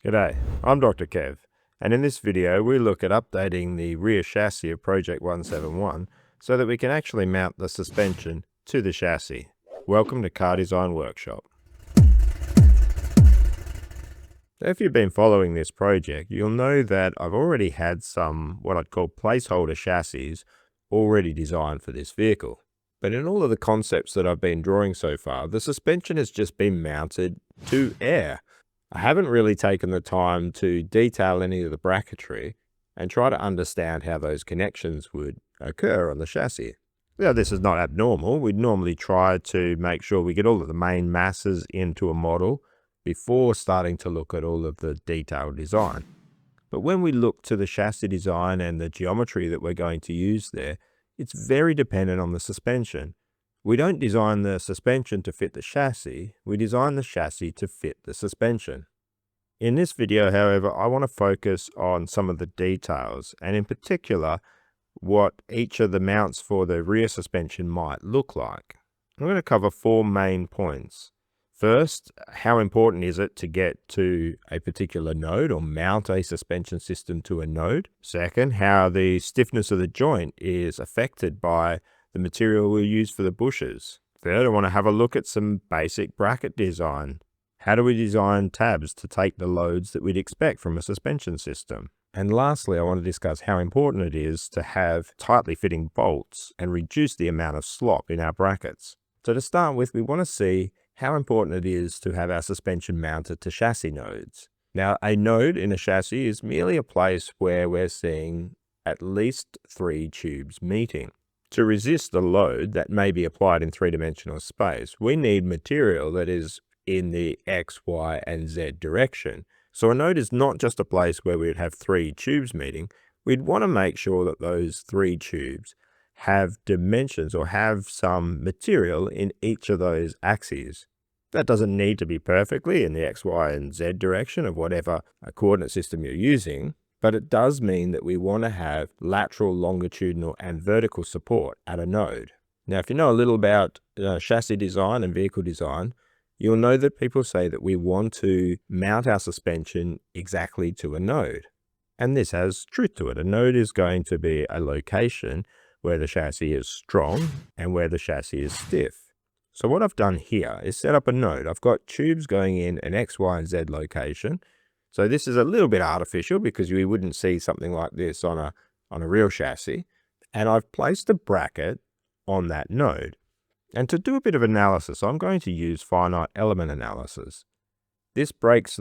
G'day, I'm Dr. Kev, and in this video we look at updating the rear chassis of Project 171 so that we can actually mount the suspension to the chassis. Welcome to Car Design Workshop. If you've been following this project, you'll know that I've already had some what I'd call placeholder chassis already designed for this vehicle. But in all of the concepts that I've been drawing so far, the suspension has just been mounted to air. I haven't really taken the time to detail any of the bracketry and try to understand how those connections would occur on the chassis. Now, this is not abnormal. We'd normally try to make sure we get all of the main masses into a model before starting to look at all of the detailed design. But when we look to the chassis design and the geometry that we're going to use there, it's very dependent on the suspension. We don't design the suspension to fit the chassis, we design the chassis to fit the suspension. In this video, however, I want to focus on some of the details, and in particular, what each of the mounts for the rear suspension might look like. I'm going to cover four main points. First, how important is it to get to a particular node or mount a suspension system to a node? Second, how the stiffness of the joint is affected by the material we use for the bushes. Third, I want to have a look at some basic bracket design. How do we design tabs to take the loads that we'd expect from a suspension system? And lastly, I want to discuss how important it is to have tightly fitting bolts and reduce the amount of slop in our brackets. So to start with, we want to see how important it is to have our suspension mounted to chassis nodes. Now, a node in a chassis is merely a place where we're seeing at least 3 tubes meeting. To resist the load that may be applied in three-dimensional space, we need material that is in the X, Y, and Z direction. So a node is not just a place where we'd have 3 tubes meeting. We'd want to make sure that those 3 tubes have dimensions or have some material in each of those axes. That doesn't need to be perfectly in the X, Y, and Z direction of whatever coordinate system you're using, but it does mean that we want to have lateral, longitudinal, and vertical support at a node. Now, if you know a little about chassis design and vehicle design, you'll know that people say that we want to mount our suspension exactly to a node. And this has truth to it. A node is going to be a location where the chassis is strong and where the chassis is stiff. So what I've done here is set up a node. I've got tubes going in an X, Y, and Z location. So this is a little bit artificial because we wouldn't see something like this on a real chassis. And I've placed a bracket on that node. And to do a bit of analysis, I'm going to use finite element analysis. This breaks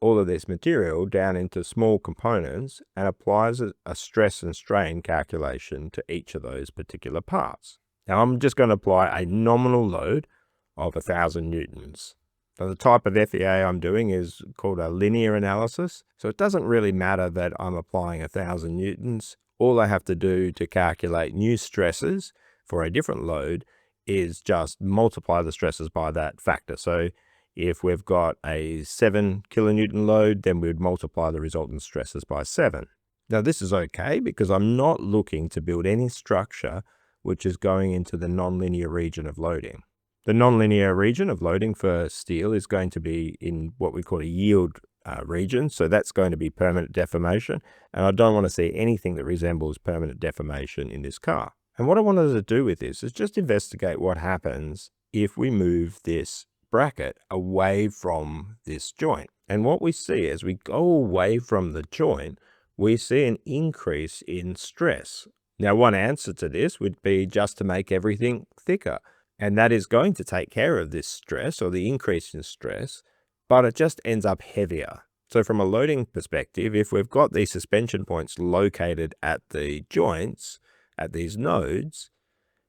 all of this material down into small components and applies a stress and strain calculation to each of those particular parts. Now I'm just going to apply a nominal load of 1,000 newtons. So the type of FEA I'm doing is called a linear analysis. So it doesn't really matter that I'm applying 1,000 newtons. All I have to do to calculate new stresses for a different load is just multiply the stresses by that factor. So if we've got a 7 kilonewton load, then we would multiply the resultant stresses by 7. Now this is okay because I'm not looking to build any structure which is going into the nonlinear region of loading. The nonlinear region of loading for steel is going to be in what we call a yield region. So that's going to be permanent deformation. And I don't want to see anything that resembles permanent deformation in this car. And what I wanted to do with this is just investigate what happens if we move this bracket away from this joint. And what we see as we go away from the joint, we see an increase in stress. Now, one answer to this would be just to make everything thicker. And that is going to take care of this stress or the increase in stress, but it just ends up heavier. So from a loading perspective, if we've got these suspension points located at the joints, at these nodes,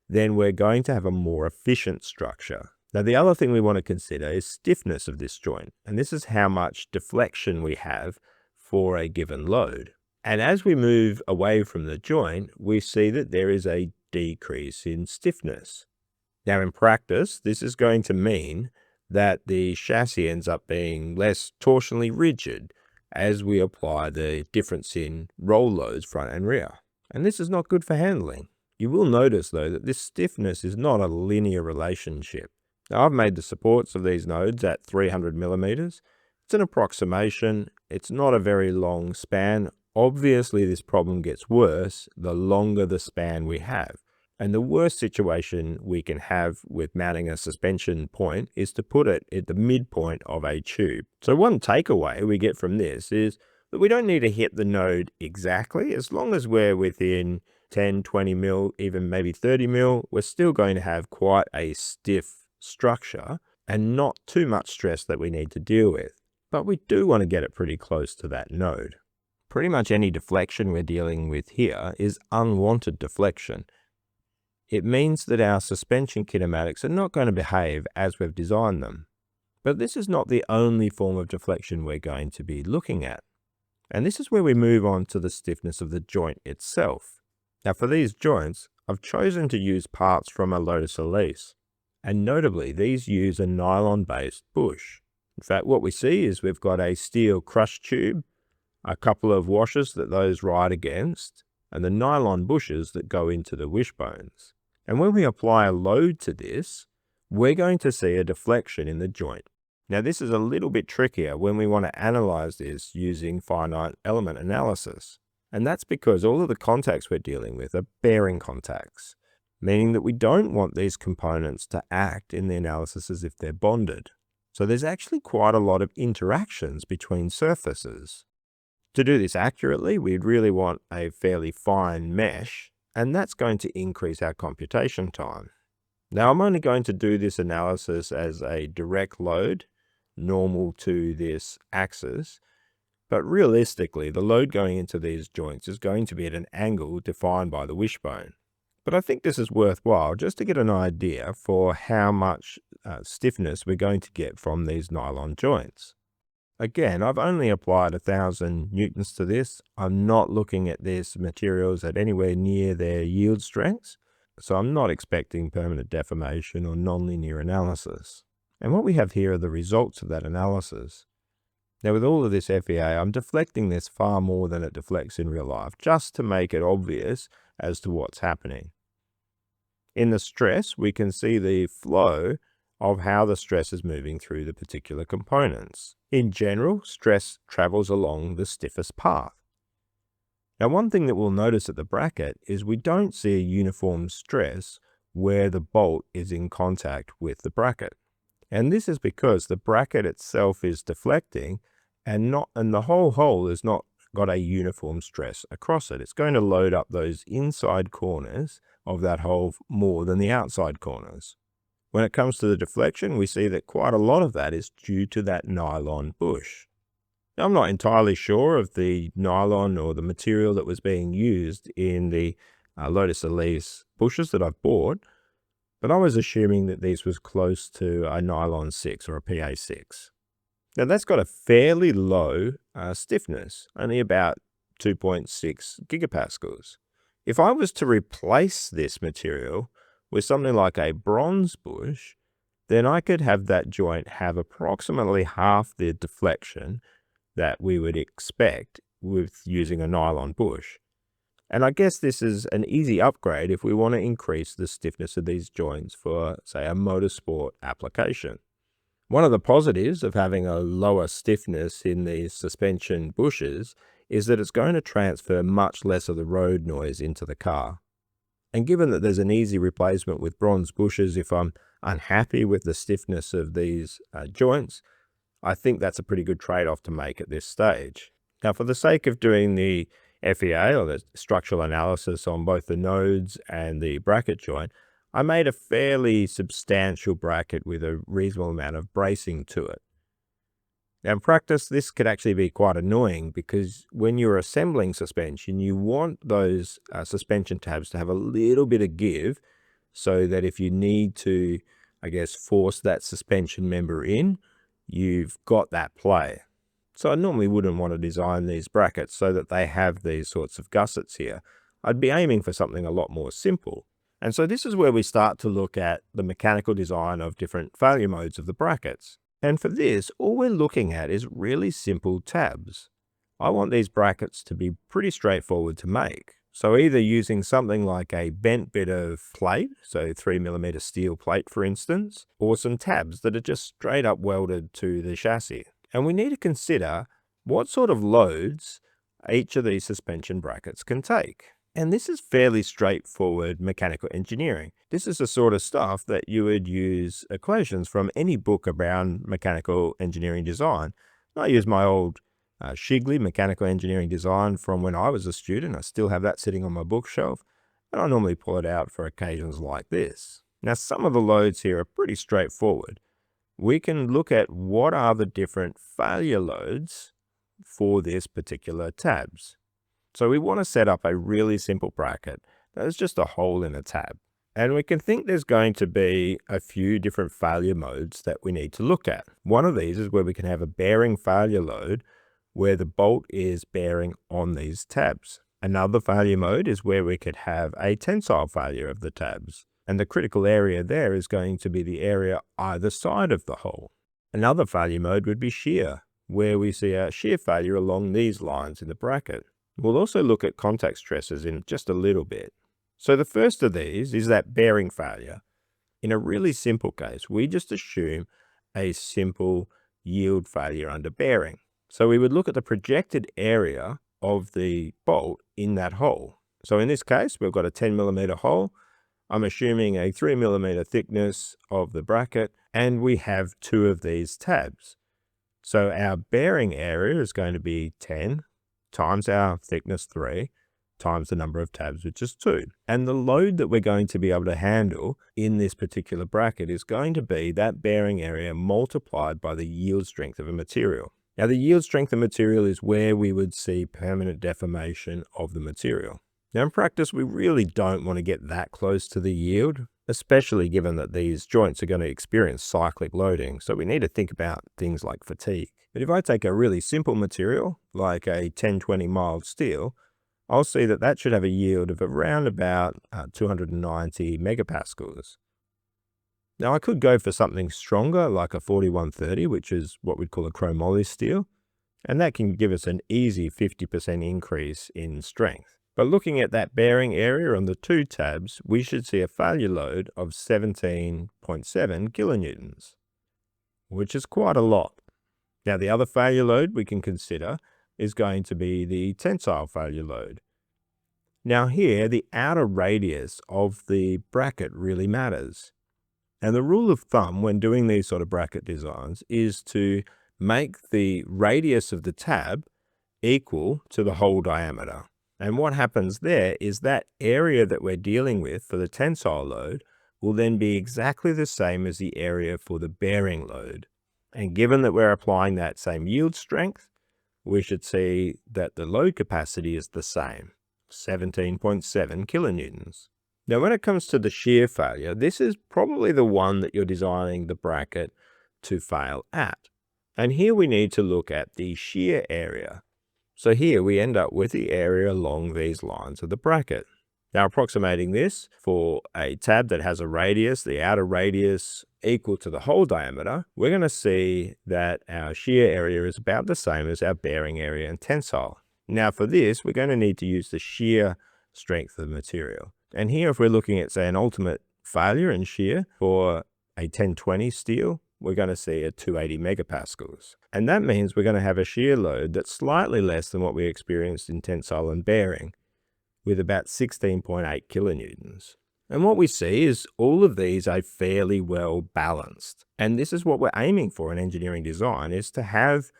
then we're going to have a more efficient structure. Now, the other thing we want to consider is stiffness of this joint. And this is how much deflection we have for a given load. And as we move away from the joint, we see that there is a decrease in stiffness. Now, in practice, this is going to mean that the chassis ends up being less torsionally rigid as we apply the difference in roll loads front and rear. And this is not good for handling. You will notice, though, that this stiffness is not a linear relationship. Now, I've made the supports of these nodes at 300 millimeters, It's an approximation. It's not a very long span. Obviously, this problem gets worse the longer the span we have. And the worst situation we can have with mounting a suspension point is to put it at the midpoint of a tube. So one takeaway we get from this is that we don't need to hit the node exactly. As long as we're within 10, 20 mil, even maybe 30 mil, we're still going to have quite a stiff structure and not too much stress that we need to deal with. But we do want to get it pretty close to that node. Pretty much any deflection we're dealing with here is unwanted deflection. It means that our suspension kinematics are not going to behave as we've designed them. But this is not the only form of deflection we're going to be looking at. And this is where we move on to the stiffness of the joint itself. Now for these joints, I've chosen to use parts from a Lotus Elise. And notably, these use a nylon-based bush. In fact, what we see is we've got a steel crush tube, a couple of washers that those ride against, and the nylon bushes that go into the wishbones. And when we apply a load to this, we're going to see a deflection in the joint. Now this is a little bit trickier when we want to analyze this using finite element analysis. And that's because all of the contacts we're dealing with are bearing contacts, meaning that we don't want these components to act in the analysis as if they're bonded. So there's actually quite a lot of interactions between surfaces. To do this accurately, we'd really want a fairly fine mesh, and that's going to increase our computation time. Now I'm only going to do this analysis as a direct load, normal to this axis, but realistically the load going into these joints is going to be at an angle defined by the wishbone. But I think this is worthwhile just to get an idea for how much stiffness we're going to get from these nylon joints. Again, I've only applied 1,000 newtons to this. I'm not looking at these materials at anywhere near their yield strengths, so I'm not expecting permanent deformation or nonlinear analysis. And what we have here are the results of that analysis. Now with all of this FEA, I'm deflecting this far more than it deflects in real life, just to make it obvious as to what's happening. In the stress, we can see the flow of how the stress is moving through the particular components. In general, stress travels along the stiffest path. Now one thing that we'll notice at the bracket is we don't see a uniform stress where the bolt is in contact with the bracket. And this is because the bracket itself is deflecting and the whole hole has not got a uniform stress across it. It's going to load up those inside corners of that hole more than the outside corners. When it comes to the deflection, we see that quite a lot of that is due to that nylon bush. Now, I'm not entirely sure of the nylon or the material that was being used in the Lotus Elise bushes that I've bought, but I was assuming that these was close to a nylon 6 or a PA6. Now that's got a fairly low stiffness, only about 2.6 gigapascals. If I was to replace this material with something like a bronze bush, then I could have that joint have approximately half the deflection that we would expect with using a nylon bush. And I guess this is an easy upgrade if we want to increase the stiffness of these joints for, say, a motorsport application. One of the positives of having a lower stiffness in these suspension bushes is that it's going to transfer much less of the road noise into the car. And given that there's an easy replacement with bronze bushes if I'm unhappy with the stiffness of these joints, I think that's a pretty good trade-off to make at this stage. Now, for the sake of doing the FEA, or the structural analysis on both the nodes and the bracket joint, I made a fairly substantial bracket with a reasonable amount of bracing to it. Now in practice, this could actually be quite annoying because when you're assembling suspension, you want those suspension tabs to have a little bit of give so that if you need to, I guess, force that suspension member in, you've got that play. So I normally wouldn't want to design these brackets so that they have these sorts of gussets here. I'd be aiming for something a lot more simple. And so this is where we start to look at the mechanical design of different failure modes of the brackets. And for this, all we're looking at is really simple tabs. I want these brackets to be pretty straightforward to make. So either using something like a bent bit of plate, so 3mm steel plate for instance, or some tabs that are just straight up welded to the chassis. And we need to consider what sort of loads each of these suspension brackets can take. And this is fairly straightforward mechanical engineering. This is the sort of stuff that you would use equations from any book around mechanical engineering design. I use my old Shigley mechanical engineering design from when I was a student. I still have that sitting on my bookshelf, and I normally pull it out for occasions like this. Now, some of the loads here are pretty straightforward. We can look at what are the different failure loads for this particular tabs. So we want to set up a really simple bracket that is just a hole in a tab. And we can think there's going to be a few different failure modes that we need to look at. One of these is where we can have a bearing failure load where the bolt is bearing on these tabs. Another failure mode is where we could have a tensile failure of the tabs. And the critical area there is going to be the area either side of the hole. Another failure mode would be shear, where we see a shear failure along these lines in the bracket. We'll also look at contact stresses in just a little bit. So the first of these is that bearing failure. In a really simple case, we just assume a simple yield failure under bearing. So we would look at the projected area of the bolt in that hole. So in this case, we've got a 10 millimeter hole. I'm assuming a 3 millimeter thickness of the bracket, and we have two of these tabs. So our bearing area is going to be 10 times our thickness 3 times the number of tabs, which is 2. And the load that we're going to be able to handle in this particular bracket is going to be that bearing area multiplied by the yield strength of a material. Now, the yield strength of material is where we would see permanent deformation of the material. Now, in practice, we really don't want to get that close to the yield, especially given that these joints are going to experience cyclic loading. So we need to think about things like fatigue. But if I take a really simple material, like a 1020 mild steel, I'll see that that should have a yield of around about 290 megapascals. Now, I could go for something stronger, like a 4130, which is what we'd call a chromoly steel, and that can give us an easy 50% increase in strength. But looking at that bearing area on the two tabs, we should see a failure load of 17.7 kilonewtons, which is quite a lot. Now, the other failure load we can consider is going to be the tensile failure load. Now here, the outer radius of the bracket really matters. And the rule of thumb when doing these sort of bracket designs is to make the radius of the tab equal to the hole diameter. And what happens there is that area that we're dealing with for the tensile load will then be exactly the same as the area for the bearing load. And given that we're applying that same yield strength, we should see that the load capacity is the same, 17.7 kilonewtons. Now, when it comes to the shear failure, this is probably the one that you're designing the bracket to fail at. And here we need to look at the shear area. So here we end up with the area along these lines of the bracket. Now, approximating this for a tab that has a radius, the outer radius equal to the hole diameter, we're going to see that our shear area is about the same as our bearing area and tensile. Now, for this, we're going to need to use the shear strength of the material. And here, if we're looking at, say, an ultimate failure in shear for a 1020 steel, we're going to see a 280 megapascals. And that means we're going to have a shear load that's slightly less than what we experienced in tensile and bearing, with about 16.8 kilonewtons. And what we see is all of these are fairly well balanced. And this is what we're aiming for in engineering design, is to have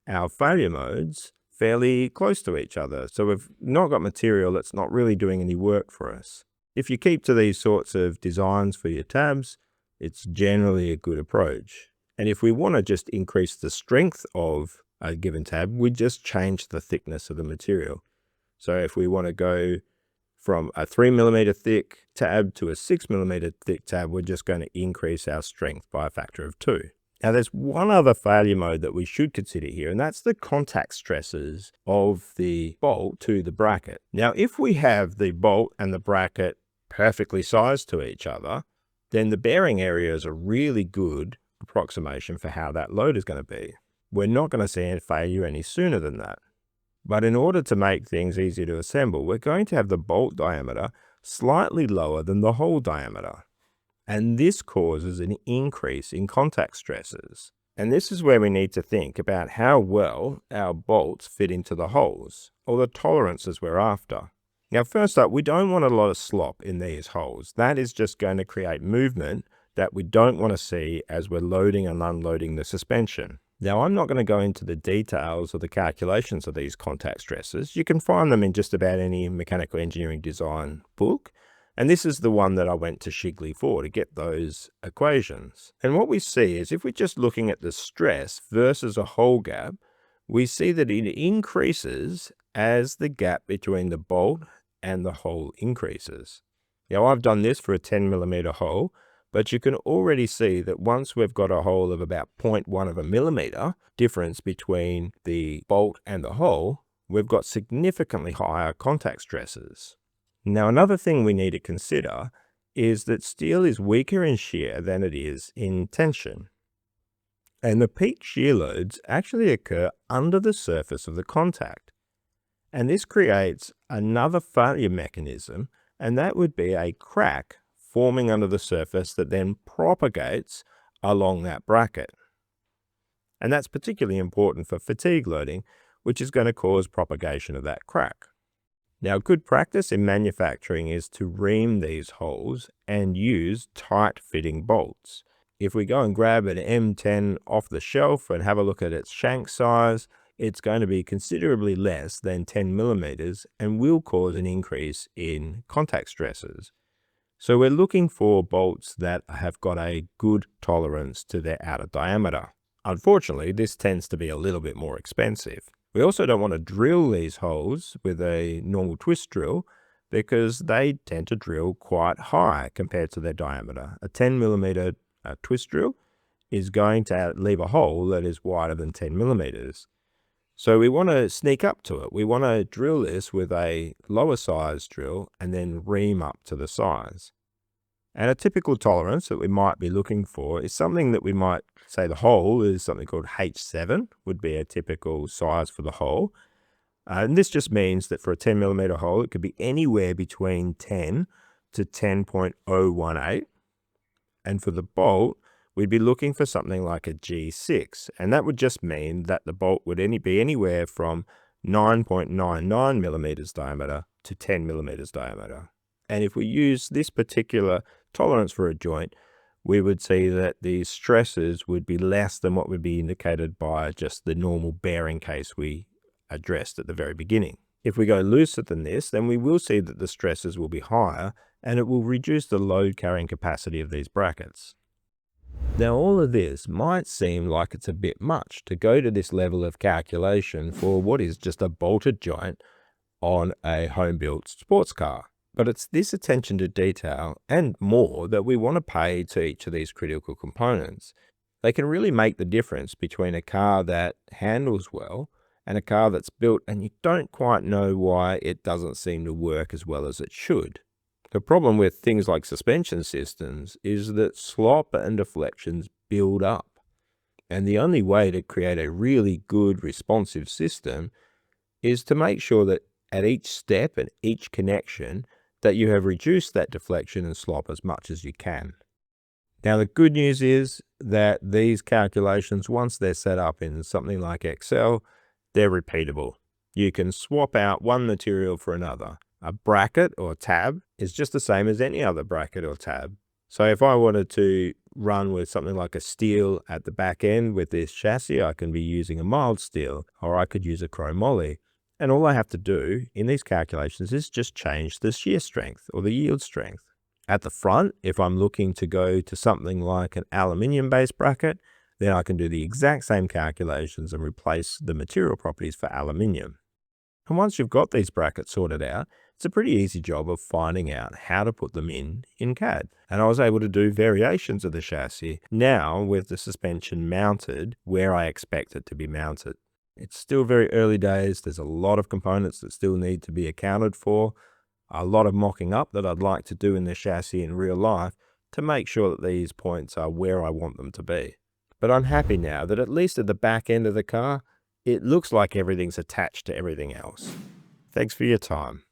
our failure modes fairly close to each other. So we've not got material that's not really doing any work for us. If you keep to these sorts of designs for your tabs, it's generally a good approach. And if we want to just increase the strength of a given tab, we just change the thickness of the material. So if we want to go from a 3 millimeter thick tab to a 6 millimeter thick tab, we're just going to increase our strength by a factor of 2. Now, there's one other failure mode that we should consider here, and that's the contact stresses of the bolt to the bracket. Now, if we have the bolt and the bracket perfectly sized to each other, then the bearing area is a really good approximation for how that load is going to be. We're not going to see a failure any sooner than that. But in order to make things easier to assemble, we're going to have the bolt diameter slightly lower than the hole diameter. And this causes an increase in contact stresses. And this is where we need to think about how well our bolts fit into the holes, or the tolerances we're after. Now, first up, we don't want a lot of slop in these holes. That is just going to create movement that we don't want to see as we're loading and unloading the suspension. Now, I'm not going to go into the details of the calculations of these contact stresses. You can find them in just about any mechanical engineering design book. And this is the one that I went to Shigley for to get those equations. And what we see is if we're just looking at the stress versus a hole gap, we see that it increases as the gap between the bolt and the hole increases. Now, I've done this for a 10mm hole, but you can already see that once we've got a hole of about 0.1 of a millimeter difference between the bolt and the hole, we've got significantly higher contact stresses. Now, another thing we need to consider is that steel is weaker in shear than it is in tension. And the peak shear loads actually occur under the surface of the contact. And this creates another failure mechanism, and that would be a crack forming under the surface that then propagates along that bracket. And that's particularly important for fatigue loading, which is going to cause propagation of that crack. Now, good practice in manufacturing is to ream these holes and use tight-fitting bolts. If we go and grab an M10 off the shelf and have a look at its shank size, it's going to be considerably less than 10mm and will cause an increase in contact stresses. So we're looking for bolts that have got a good tolerance to their outer diameter. Unfortunately, this tends to be a little bit more expensive. We also don't want to drill these holes with a normal twist drill because they tend to drill quite high compared to their diameter. A 10mm twist drill is going to leave a hole that is wider than 10mm. So we want to sneak up to it. We want to drill this with a lower size drill and then ream up to the size. And a typical tolerance that we might be looking for is something that we might say the hole is something called H7 would be a typical size for the hole. And this just means that for a 10mm hole, it could be anywhere between 10 to 10.018. And for the bolt, we'd be looking for something like a G6. And that would just mean that the bolt would be anywhere from 9.99mm diameter to 10mm diameter. And if we use this particular tolerance for a joint, we would see that the stresses would be less than what would be indicated by just the normal bearing case we addressed at the very beginning. If we go looser than this, then we will see that the stresses will be higher and it will reduce the load carrying capacity of these brackets. Now, all of this might seem like it's a bit much to go to this level of calculation for what is just a bolted joint on a home-built sports car. But it's this attention to detail and more that we want to pay to each of these critical components. They can really make the difference between a car that handles well and a car that's built and you don't quite know why it doesn't seem to work as well as it should. The problem with things like suspension systems is that slop and deflections build up. And the only way to create a really good responsive system is to make sure that at each step and each connection that you have reduced that deflection and slop as much as you can. Now, the good news is that these calculations, once they're set up in something like Excel, they're repeatable. You can swap out one material for another. A bracket or tab is just the same as any other bracket or tab. So if I wanted to run with something like a steel at the back end with this chassis, I can be using a mild steel, or I could use a chromoly. And all I have to do in these calculations is just change the shear strength or the yield strength. At the front, if I'm looking to go to something like an aluminium-based bracket, then I can do the exact same calculations and replace the material properties for aluminium. And once you've got these brackets sorted out, it's a pretty easy job of finding out how to put them in CAD. And I was able to do variations of the chassis now with the suspension mounted where I expect it to be mounted. It's still very early days. There's a lot of components that still need to be accounted for, a lot of mocking up that I'd like to do in the chassis in real life to make sure that these points are where I want them to be. But I'm happy now that at least at the back end of the car, it looks like everything's attached to everything else. Thanks for your time.